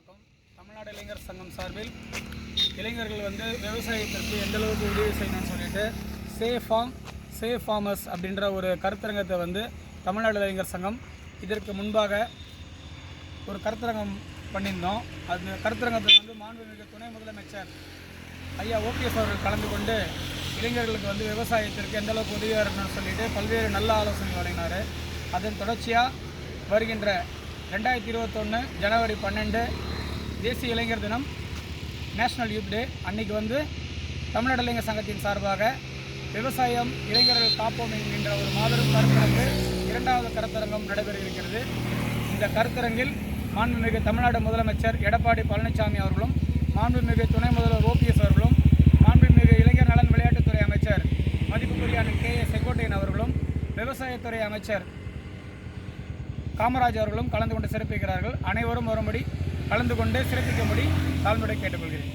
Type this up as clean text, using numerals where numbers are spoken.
வணக்கம். தமிழ்நாடு இளைஞர் சங்கம் சார்பில் இளைஞர்கள் விவசாயத்திற்கு எந்த அளவுக்கு உதவி செய்யணும்னு சொல்லிட்டு சேஃப் ஃபார்மர்ஸ் அப்படின்ற ஒரு கருத்தரங்கத்தை தமிழ்நாடு இளைஞர் சங்கம் இதற்கு முன்பாக ஒரு கருத்தரங்கம் பண்ணியிருந்தோம். அந்த கருத்தரங்கத்தில் மாண்புமிகு துணை முதலமைச்சர் ஐயா ஓபிஎஸ் அவர்கள் கலந்து கொண்டு இளைஞர்களுக்கு விவசாயத்திற்கு எந்த அளவுக்கு உதவியாக இருக்கணும்னு சொல்லிட்டு பல்வேறு நல்ல ஆலோசனை வழங்கினார். அதன் தொடர்ச்சியாக வருகின்ற 2021 ஜனவரி 12 தேசிய இளைஞர் தினம், நேஷ்னல் யூத் டே அன்றைக்கி தமிழ்நாடு இளைஞர் சங்கத்தின் சார்பாக விவசாயம் இளைஞர்கள் காப்போம் என்கின்ற ஒரு மாபெரும் கருத்தரங்கு 2வது கருத்தரங்கம் நடைபெற இருக்கிறது. இந்த கருத்தரங்கில் மாண்புமிகு தமிழ்நாடு முதலமைச்சர் எடப்பாடி பழனிசாமி அவர்களும், மாண்புமிகு துணை முதல்வர் ஓபிஎஸ் அவர்களும், மாண்புமிகு இளைஞர் நலன் விளையாட்டுத்துறை அமைச்சர் மதிப்புக்குரிய கே.ஏ. செங்கோட்டையன் அவர்களும், விவசாயத்துறை அமைச்சர் காமராஜ் அவர்களும் கலந்து கொண்டு சிறப்பிக்கிறார்கள். அனைவரும் வரும்படி கலந்து கொண்டு சிறப்பிக்கும்படி தாழ்மையுடன் கேட்டுக்கொள்கிறேன்.